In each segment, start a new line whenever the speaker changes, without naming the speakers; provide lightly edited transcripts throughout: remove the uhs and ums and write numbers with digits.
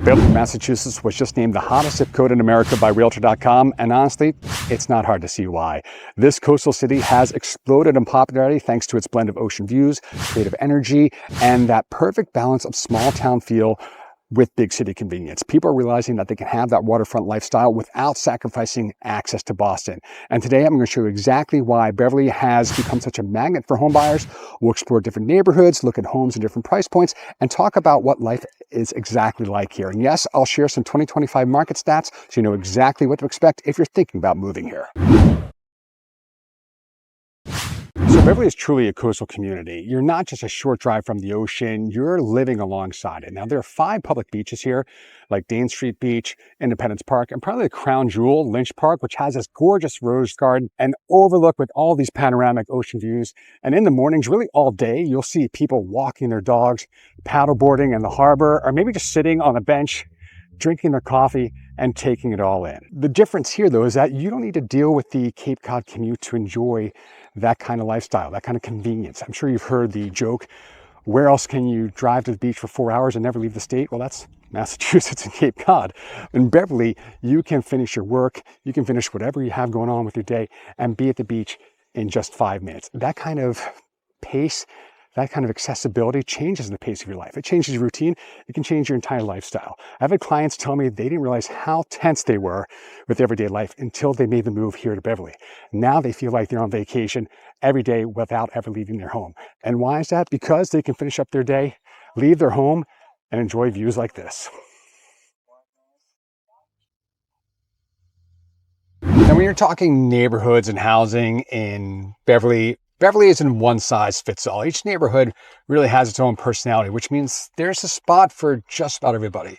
Beverly, Massachusetts was just named the hottest zip code in America by Realtor.com, and honestly, it's not hard to see why. This coastal city has exploded in popularity thanks to its blend of ocean views, creative energy, and that perfect balance of small town feel with big city convenience. People are realizing that they can have that waterfront lifestyle without sacrificing access to Boston. And today I'm going to show you exactly why Beverly has become such a magnet for home buyers. We'll explore different neighborhoods, look at homes in different price points, and talk about what life is exactly like here. And yes, I'll share some 2025 market stats so you know exactly what to expect if you're thinking about moving here. So Beverly is truly a coastal community. You're not just a short drive from the ocean, you're living alongside it. Now, there are 5 public beaches here, like Dane Street Beach, Independence Park, and probably the crown jewel, Lynch Park, which has this gorgeous rose garden and overlook with all these panoramic ocean views. And in the mornings, really all day, you'll see people walking their dogs, paddleboarding in the harbor, or maybe just sitting on a bench, drinking their coffee and taking it all in. The difference here, though, is that you don't need to deal with the Cape Cod commute to enjoy that kind of lifestyle, that kind of convenience. I'm sure you've heard the joke, where else can you drive to the beach for 4 hours and never leave the state? Well, that's Massachusetts and Cape Cod. In Beverly, you can finish your work, you can finish whatever you have going on with your day and be at the beach in just 5 minutes. That kind of pace, that kind of accessibility changes the pace of your life. It changes your routine. It can change your entire lifestyle. I've had clients tell me they didn't realize how tense they were with everyday life until they made the move here to Beverly. Now they feel like they're on vacation every day without ever leaving their home. And why is that? Because they can finish up their day, leave their home, and enjoy views like this. Now, when you're talking neighborhoods and housing in Beverly isn't one size fits all. Each neighborhood really has its own personality, which means there's a spot for just about everybody.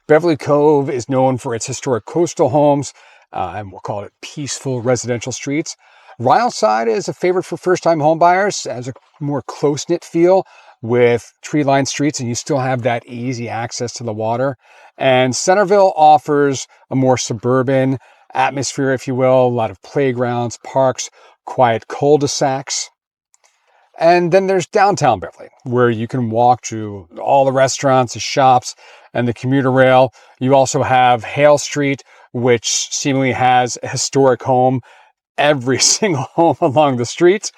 Beverly Cove is known for its historic coastal homes, and we'll call it peaceful residential streets. Ryle Side is a favorite for first-time homebuyers, has a more close-knit feel with tree-lined streets, and you still have that easy access to the water. And Centerville offers a more suburban atmosphere, if you will, a lot of playgrounds, parks, quiet cul-de-sacs. And then there's downtown Beverly, where you can walk to all the restaurants, the shops, and the commuter rail. You also have Hale Street, which seemingly has a historic home, every single home along the streets.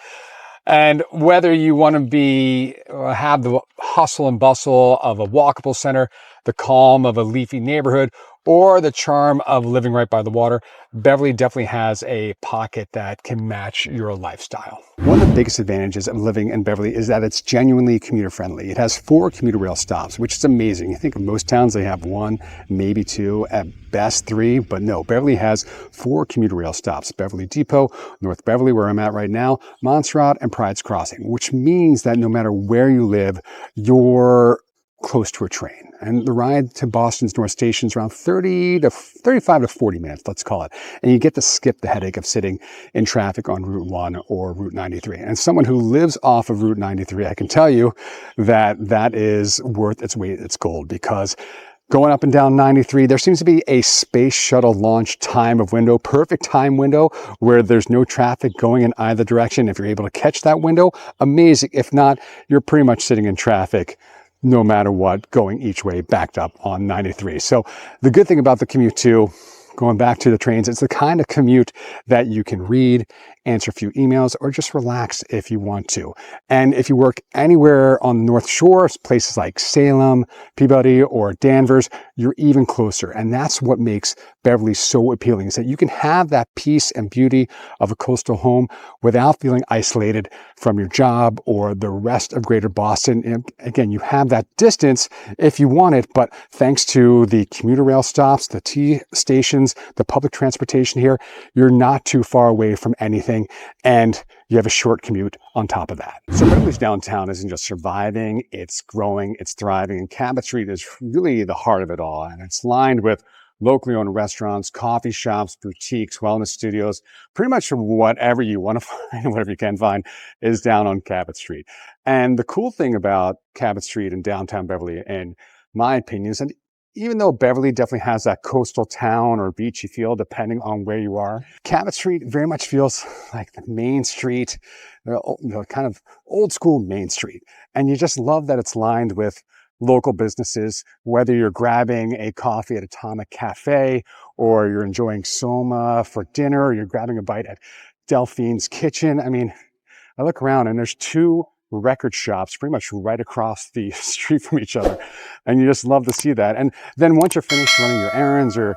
And whether you want to have the hustle and bustle of a walkable center, the calm of a leafy neighborhood, or the charm of living right by the water, Beverly definitely has a pocket that can match your lifestyle. One of the biggest advantages of living in Beverly is that it's genuinely commuter friendly. It has 4 commuter rail stops, which is amazing. You think of most towns, they have 1, maybe 2, at best 3, but no, Beverly has 4 commuter rail stops. Beverly Depot, North Beverly, where I'm at right now, Montserrat, and Pride's Crossing, which means that no matter where you live, you're close to a train. And the ride to Boston's North Station is around 35 to 40 minutes, let's call it. And you get to skip the headache of sitting in traffic on Route 1 or Route 93. And someone who lives off of Route 93, I can tell you that that is worth its weight in its gold, because going up and down 93, there seems to be a space shuttle launch perfect time window, where there's no traffic going in either direction. If you're able to catch that window, amazing. If not, you're pretty much sitting in traffic no matter what, going each way, backed up on 93. So the good thing about the commute too, going back to the trains, it's the kind of commute that you can read, answer a few emails, or just relax if you want to. And if you work anywhere on the North Shore, places like Salem, Peabody, or Danvers, you're even closer. And that's what makes Beverly so appealing, is that you can have that peace and beauty of a coastal home without feeling isolated from your job or the rest of greater Boston. And again, you have that distance if you want it, but thanks to the commuter rail stops, the T stations, the public transportation here, you're not too far away from anything, and you have a short commute on top of that. So Beverly's downtown isn't just surviving, it's growing, it's thriving, and Cabot Street is really the heart of it all. And it's lined with locally owned restaurants, coffee shops, boutiques, wellness studios, pretty much whatever you want to find, whatever you can find is down on Cabot Street. And the cool thing about Cabot Street and downtown Beverly, in my opinion, is that even though Beverly definitely has that coastal town or beachy feel, depending on where you are, Cabot Street very much feels like the main street, kind of old school Main Street. And you just love that it's lined with local businesses, whether you're grabbing a coffee at Atomic Cafe, or you're enjoying Soma for dinner, or you're grabbing a bite at Delphine's Kitchen. I mean, I look around and there's two record shops pretty much right across the street from each other. And you just love to see that. And then once you're finished running your errands or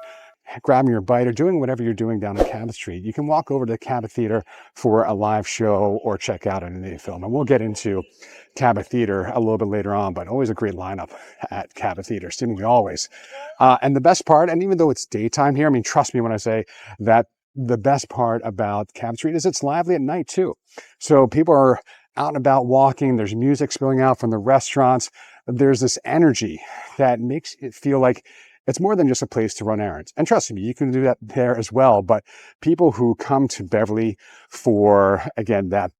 grabbing your bite or doing whatever you're doing down on Cabot Street, you can walk over to the Cabot Theater for a live show or check out an indie film. And we'll get into Cabot Theater a little bit later on, but always a great lineup at Cabot Theater, seemingly always. And the best part, and even though it's daytime here, I mean, trust me when I say that the best part about Cabot Street is it's lively at night too. So people are out and about walking, there's music spilling out from the restaurants. There's this energy that makes it feel like it's more than just a place to run errands. And trust me, you can do that there as well. But people who come to Beverly for, again, that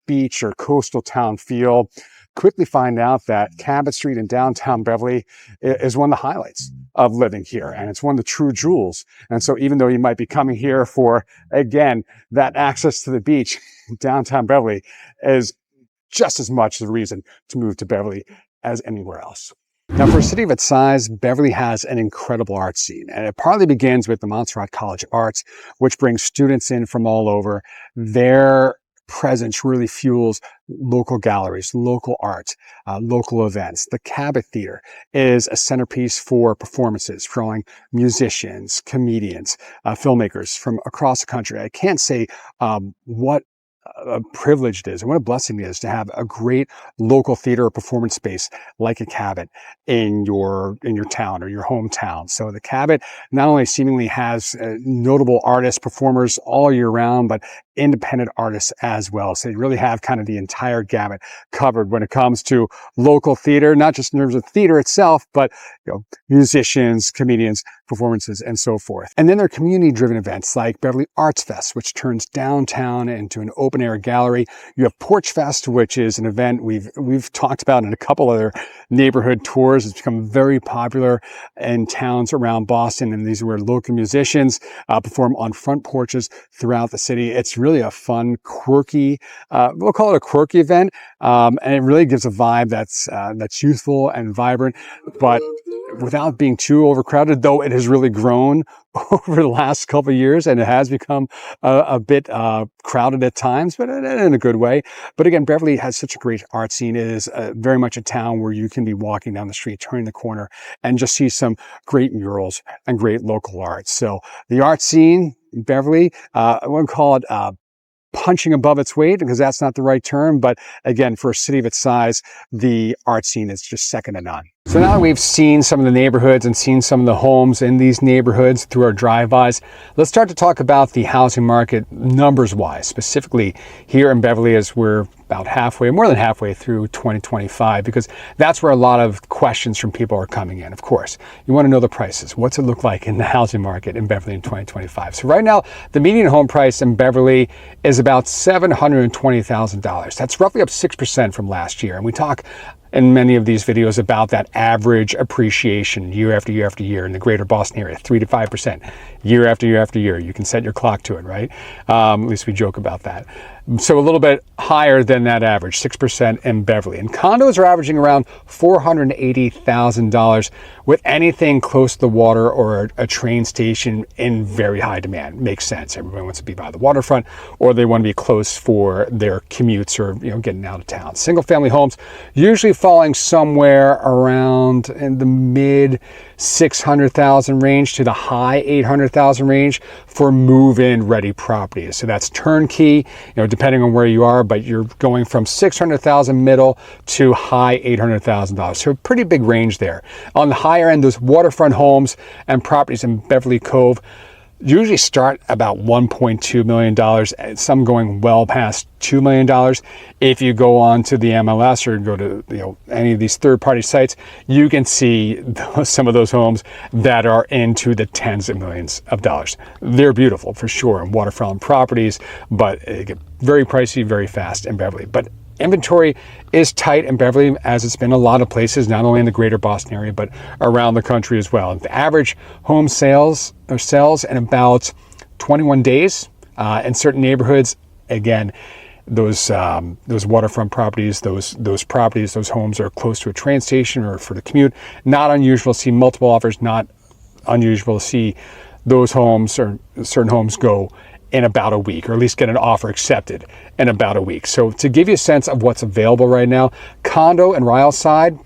beach or coastal town feel quickly find out that Cabot Street in downtown Beverly is one of the highlights of living here. And it's one of the true jewels. And so even though you might be coming here for, again, that access to the beach, downtown Beverly is just as much the reason to move to Beverly as anywhere else. Now, for a city of its size, Beverly has an incredible art scene, and it partly begins with the Montserrat College of Arts, which brings students in from all over. Their presence really fuels local galleries, local art, local events. The Cabot Theater is a centerpiece for performances, drawing musicians, comedians, filmmakers from across the country. I can't say what a privilege it is and what a blessing it is to have a great local theater or performance space like a Cabot in your town or your hometown. So the Cabot not only seemingly has notable artists, performers all year round, but independent artists as well. So you really have kind of the entire gamut covered when it comes to local theater, not just in terms of theater itself, but musicians, comedians, performances, and so forth. And then there are community-driven events like Beverly Arts Fest, which turns downtown into an open-air gallery. You have Porch Fest, which is an event we've talked about in a couple other neighborhood tours. It's become very popular in towns around Boston, and these are where local musicians perform on front porches throughout the city. It's really a fun, quirky, we'll call it a quirky event, and it really gives a vibe that's youthful and vibrant, but without being too overcrowded, though it has really grown over the last couple of years and it has become a bit crowded at times, but in a good way. But again, Beverly has such a great art scene. It is very much a town where you can be walking down the street, turning the corner, and just see some great murals and great local art. So the art scene in Beverly, I wouldn't call it punching above its weight because that's not the right term. But again, for a city of its size, the art scene is just second to none. So now that we've seen some of the neighborhoods and seen some of the homes in these neighborhoods through our drive-bys, let's start to talk about the housing market numbers-wise, specifically here in Beverly as we're about halfway, more than halfway through 2025, because that's where a lot of questions from people are coming in. Of course, you want to know the prices. What's it look like in the housing market in Beverly in 2025? So right now, the median home price in Beverly is about $720,000. That's roughly up 6% from last year. And we talk in many of these videos about that average appreciation year after year after year in the greater Boston area, 3 to 5%, year after year after year. You can set your clock to it, right? At least we joke about that. So a little bit higher than that average, 6% in Beverly. And condos are averaging around $480,000 with anything close to the water or a train station in very high demand. Makes sense. Everyone wants to be by the waterfront or they want to be close for their commutes or getting out of town. Single family homes usually falling somewhere around in the mid 600,000 range to the high 800,000 range for move-in ready properties. So that's turnkey, depending on where you are, but you're going from 600,000 middle to high $800,000. So a pretty big range there. On the higher end, those waterfront homes and properties in Beverly Cove usually start about $1.2 million, some going well past $2 million. If you go on to the MLS or go to any of these third-party sites, you can see some of those homes that are into the tens of millions of dollars. They're beautiful for sure, and waterfront properties, but it get very pricey very fast in Beverly. But inventory is tight in Beverly, as it's been a lot of places, not only in the greater Boston area, but around the country as well. The average home sells in about 21 days in certain neighborhoods. Again, those waterfront properties, those homes are close to a train station or for the commute. Not unusual to see multiple offers, not unusual to see those homes or certain homes go in about a week, or at least get an offer accepted in about a week. So to give you a sense of what's available right now, condo and Ryle side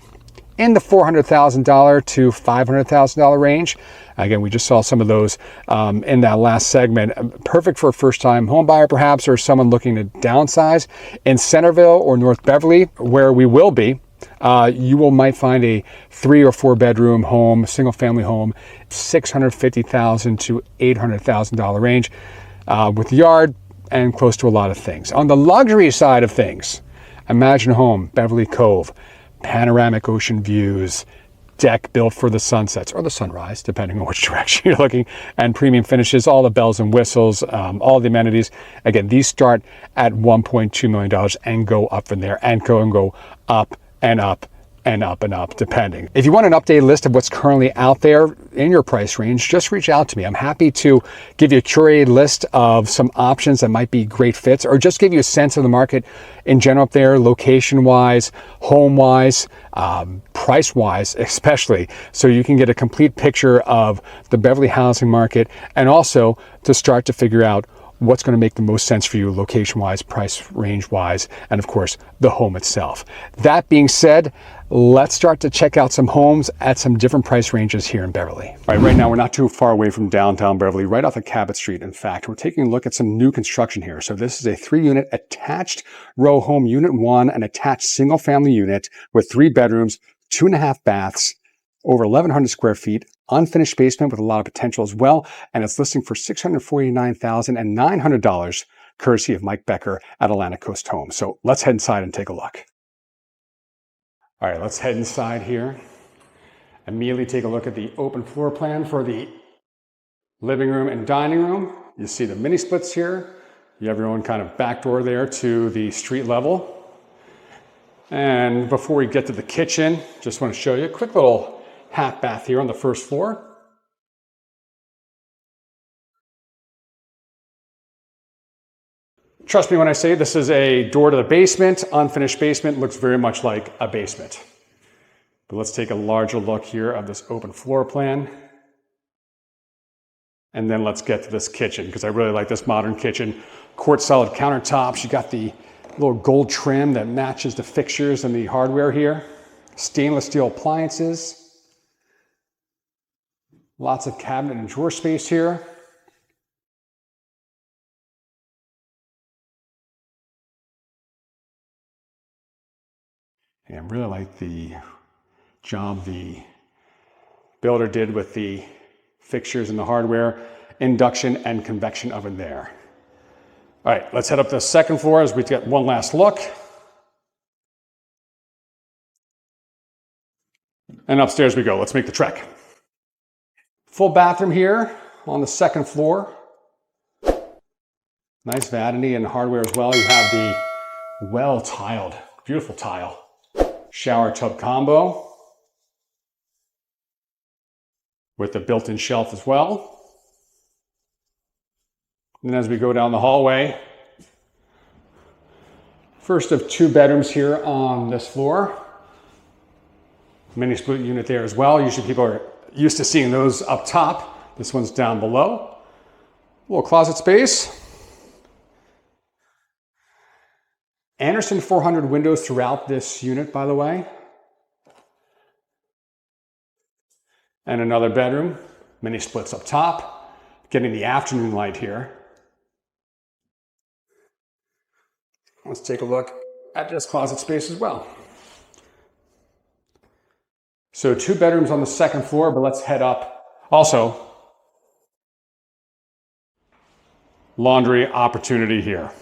in the $400,000 to $500,000 range. Again, we just saw some of those in that last segment. Perfect for a first-time home buyer, perhaps, or someone looking to downsize. In Centerville or North Beverly, where we will be, might find a 3 or 4 bedroom home, single-family home, $650,000 to $800,000 range, with yard and close to a lot of things. On the luxury side of things, Imagine Home, Beverly Cove, panoramic ocean views, deck built for the sunsets or the sunrise, depending on which direction you're looking, and premium finishes, all the bells and whistles, all the amenities. Again, these start at $1.2 million and go up from there, and go up and up and up and up, depending. If you want an updated list of what's currently out there in your price range, just reach out to me. I'm happy to give you a curated list of some options that might be great fits, or just give you a sense of the market in general up there, location-wise, home-wise, price-wise especially, so you can get a complete picture of the Beverly housing market, and also to start to figure out what's going to make the most sense for you location-wise, price range-wise, and of course, the home itself. That being said, let's start to check out some homes at some different price ranges here in Beverly. All right, right now we're not too far away from downtown Beverly, right off of Cabot Street. In fact, we're taking a look at some new construction here. So this is a 3-unit attached row home, unit 1, an attached single-family unit with 3 bedrooms, 2.5 baths, over 1,100 square feet, unfinished basement with a lot of potential as well, and it's listing for $649,900, courtesy of Mike Becker at Atlantic Coast Homes. So let's head inside and take a look. All right, let's head inside here. Immediately take a look at the open floor plan for the living room and dining room. You see the mini splits here. You have your own kind of back door there to the street level. And before we get to the kitchen, just want to show you a quick little half bath here on the first floor. Trust me when I say this is a door to the basement. Unfinished basement, looks very much like a basement. But let's take a larger look here of this open floor plan. And then let's get to this kitchen, because I really like this modern kitchen. Quartz solid countertops. You got the little gold trim that matches the fixtures and the hardware here. Stainless steel appliances. Lots of cabinet and drawer space here. And I really like the job the builder did with the fixtures and the hardware, induction and convection oven there. All right, let's head up to the second floor as we get one last look. And upstairs we go. Let's make the trek. Full bathroom here on the second floor. Nice vanity and hardware as well. You have the well-tiled, beautiful tile shower tub combo with the built-in shelf as well. And as we go down the hallway, first of 2 bedrooms here on this floor. Mini split unit there as well. Usually people are used to seeing those up top. This one's down below. A little closet space. Anderson 400 windows throughout this unit, by the way. And another bedroom. Mini splits up top. Getting the afternoon light here. Let's take a look at this closet space as well. So 2 bedrooms on the second floor, but let's head up. Also, laundry opportunity here.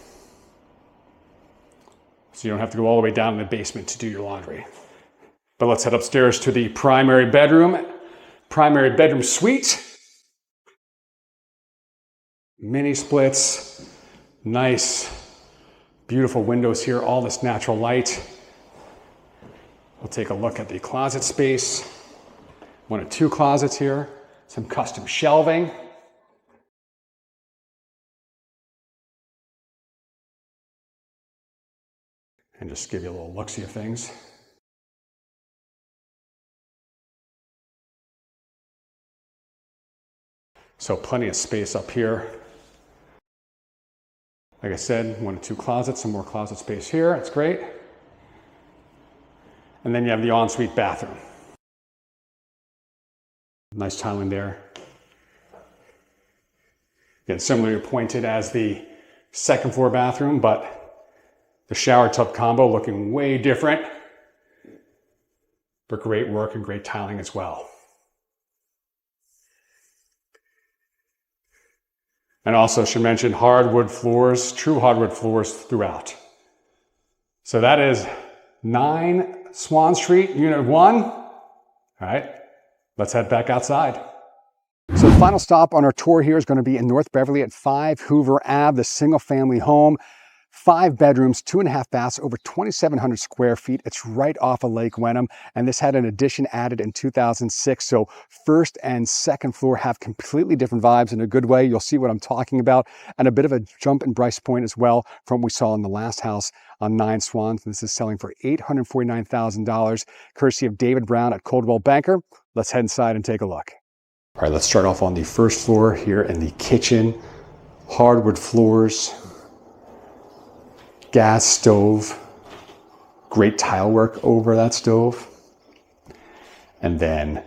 So you don't have to go all the way down in the basement to do your laundry. But let's head upstairs to the primary bedroom suite. Mini splits, nice, beautiful windows here, all this natural light. We'll take a look at the closet space. 1 of 2 closets here, some custom shelving. and just give you a little look-see of things. So plenty of space up here. Like I said, 1 or 2 closets, some more closet space here. It's great. And then you have the ensuite bathroom. Nice tiling there. Again, similarly appointed as the second floor bathroom, but the shower tub combo looking way different. But great work and great tiling as well. And also should mention hardwood floors, true hardwood floors throughout. So that is 9 Swan Street, Unit 1. All right, let's head back outside. So the final stop on our tour here is going to be in North Beverly at 5 Hoover Ave, the single family home. 5 bedrooms, 2.5 baths, over 2,700 square feet. It's right off of Lake Wenham, and this had an addition added in 2006. So first and second floor have completely different vibes in a good way. You'll see what I'm talking about, and a bit of a jump in price point as well from what we saw in the last house on 9 Swans. This is selling for $849,000, courtesy of David Brown at Coldwell Banker. Let's head inside and take a look. All right, let's start off on the first floor here in the kitchen. Hardwood floors, gas stove, great tile work over that stove. And then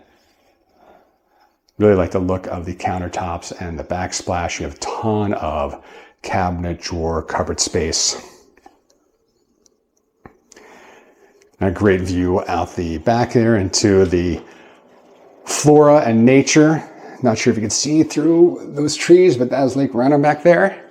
really like the look of the countertops and the backsplash. You have a ton of cabinet, drawer, cupboard space. And a great view out the back there into the flora and nature. Not sure if you can see through those trees, but that is Lake Wenham back there.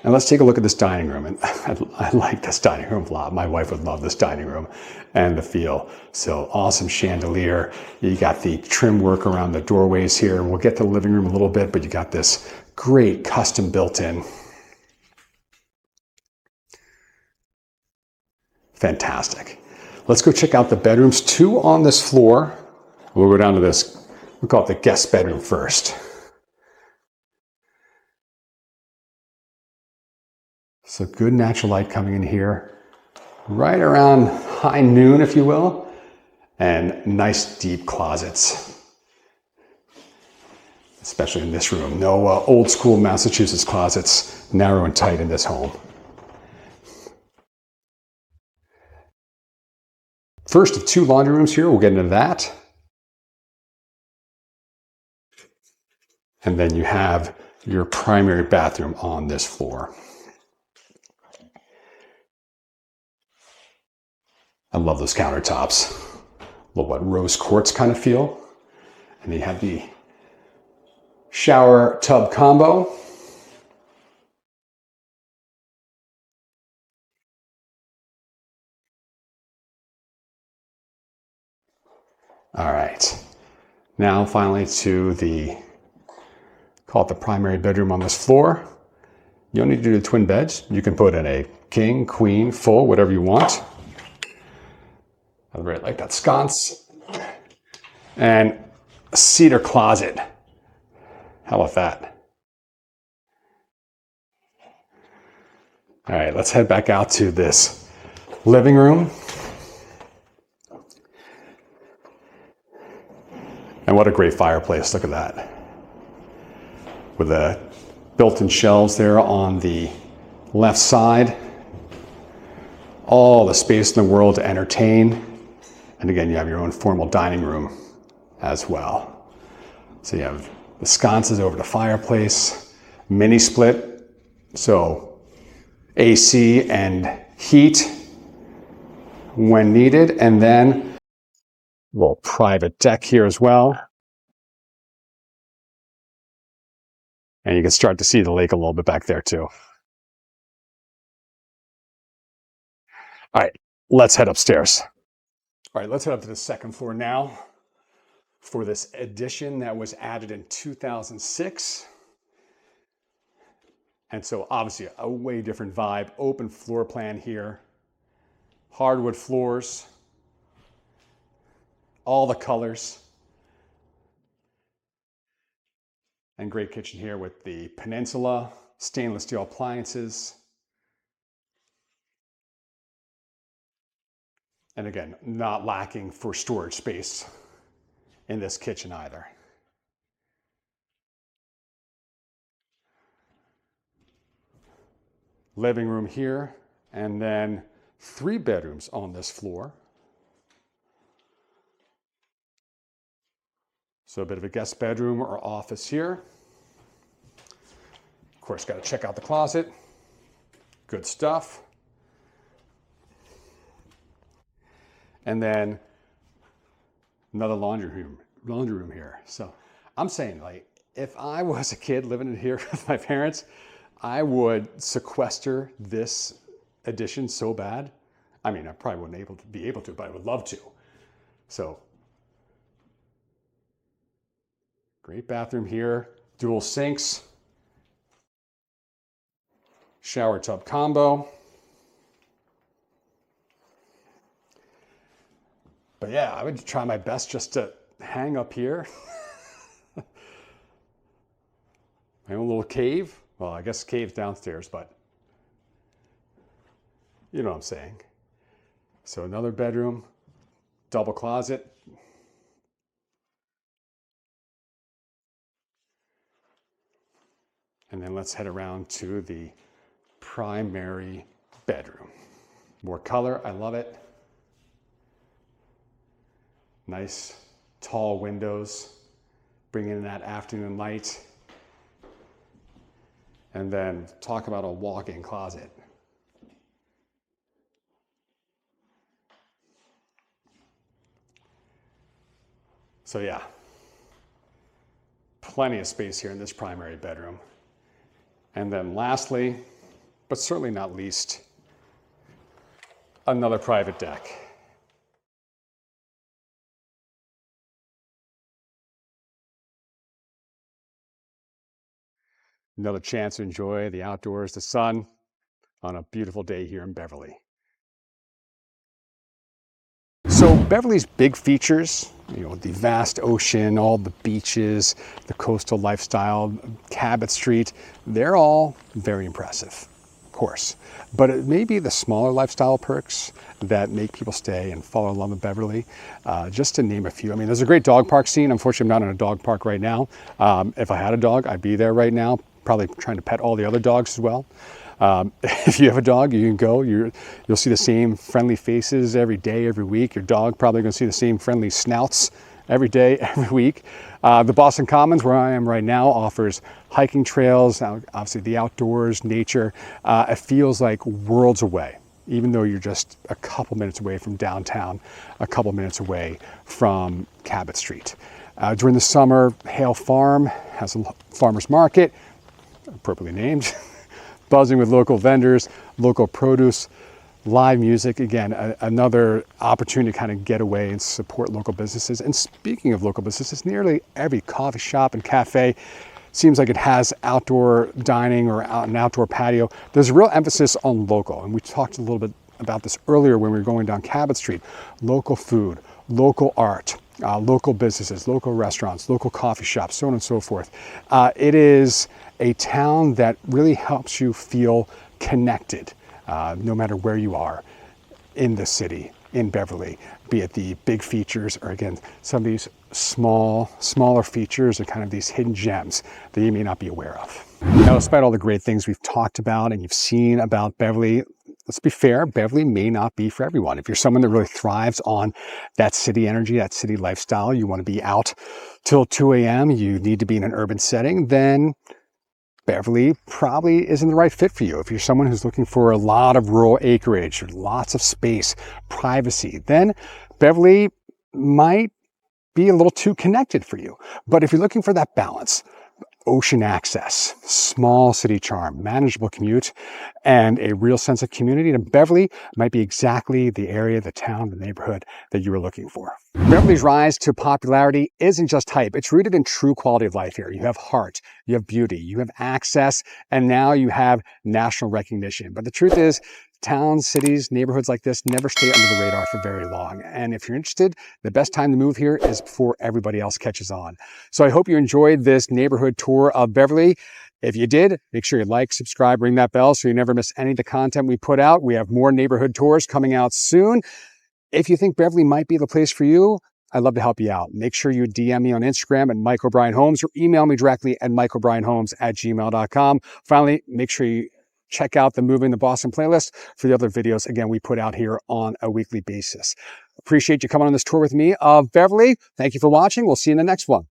And let's take a look at this dining room. And I like this dining room a lot. My wife would love this dining room and the feel. So awesome chandelier. You got the trim work around the doorways here. We'll get to the living room a little bit, but you got this great custom built-in. Fantastic. Let's go check out the bedrooms. 2 on this floor. We'll go down to this, we call it the guest bedroom first. So good natural light coming in here, right around high noon, if you will, and nice deep closets, especially in this room. No old school Massachusetts closets, narrow and tight in this home. First of 2 laundry rooms here, we'll get into that. And then you have your primary bathroom on this floor. I love those countertops. A little what, rose quartz kind of feel. And then you have the shower tub combo. All right. Now finally to the, call it the primary bedroom on this floor. You don't need to do the twin beds. You can put in a king, queen, full, whatever you want. I really like that sconce. And a cedar closet. How about that? All right, let's head back out to this living room. And what a great fireplace, look at that. With the built-in shelves there on the left side. All the space in the world to entertain. And again, you have your own formal dining room as well. So you have the sconces over the fireplace, mini split, so AC and heat when needed, and then a little private deck here as well. And you can start to see the lake a little bit back there too. All right, let's head upstairs. All right, let's head up to the second floor now for this addition that was added in 2006. And so obviously a way different vibe, open floor plan here, hardwood floors, all the colors, and great kitchen here with the Peninsula, stainless steel appliances. And again, not lacking for storage space in this kitchen either. Living room here, and then 3 bedrooms on this floor. So a bit of a guest bedroom or office here. Of course, got to check out the closet. Good stuff. And then another laundry room here. So I'm saying, like, if I was a kid living in here with my parents, I would sequester this addition so bad. I mean, I probably wouldn't be able to, but I would love to. So great bathroom here, dual sinks, shower tub combo. But yeah, I would try my best just to hang up here. My own little cave. Well, I guess cave's downstairs, but you know what I'm saying. So another bedroom, double closet. And then let's head around to the primary bedroom. More color, I love it. Nice tall windows, bring in that afternoon light. And then talk about a walk-in closet. So yeah, plenty of space here in this primary bedroom. And then lastly, but certainly not least, another private deck. Another chance to enjoy the outdoors, the sun, on a beautiful day here in Beverly. So Beverly's big features, you know, the vast ocean, all the beaches, the coastal lifestyle, Cabot Street, they're all very impressive, of course. But it may be the smaller lifestyle perks that make people stay and fall in love with Beverly, just to name a few. I mean, there's a great dog park scene. Unfortunately, I'm not in a dog park right now. If I had a dog, I'd be there right now, probably trying to pet all the other dogs as well. If you have a dog, you can go. You'll see the same friendly faces every day, every week. Your dog probably going to see the same friendly snouts every day, every week. The Boston Commons, where I am right now, offers hiking trails, obviously the outdoors, nature. It feels like worlds away, even though you're just a couple minutes away from downtown, a couple minutes away from Cabot Street. During the summer, Hale Farm has a farmer's market, appropriately named, buzzing with local vendors, local produce, live music. Again, another opportunity to kind of get away and support local businesses. And speaking of local businesses, nearly every coffee shop and cafe seems like it has outdoor dining or an outdoor patio. There's a real emphasis on local. And we talked a little bit about this earlier when we were going down Cabot Street. Local food, local art, local businesses, local restaurants, local coffee shops, so on and so forth. It is a town that really helps you feel connected, no matter where you are in the city, in Beverly, be it the big features or, again, some of these smaller features or kind of these hidden gems that you may not be aware of. Now, despite all the great things we've talked about and you've seen about Beverly, let's be fair, Beverly may not be for everyone. If you're someone that really thrives on that city energy, that city lifestyle, you want to be out till 2 a.m., you need to be in an urban setting, then Beverly probably isn't the right fit for you. If you're someone who's looking for a lot of rural acreage, lots of space, privacy, then Beverly might be a little too connected for you. But if you're looking for that balance, ocean access, small city charm, manageable commute, and a real sense of community, then Beverly might be exactly the area, the town, the neighborhood that you were looking for. Beverly's rise to popularity isn't just hype. It's rooted in true quality of life here. You have heart, you have beauty, you have access, and now you have national recognition. But the truth is, towns, cities, neighborhoods like this never stay under the radar for very long. And if you're interested, the best time to move here is before everybody else catches on. So I hope you enjoyed this neighborhood tour of Beverly. If you did, make sure you like, subscribe, ring that bell so you never miss any of the content we put out. We have more neighborhood tours coming out soon. if you think Beverly might be the place for you, I'd love to help you out. Make sure you DM me on Instagram at Mike O'Brien Homes or email me directly at mikeobrienhomes@gmail.com. Finally, make sure you check out the Moving to Boston playlist for the other videos, again, we put out here on a weekly basis. Appreciate you coming on this tour with me of Beverly. Thank you for watching. We'll see you in the next one.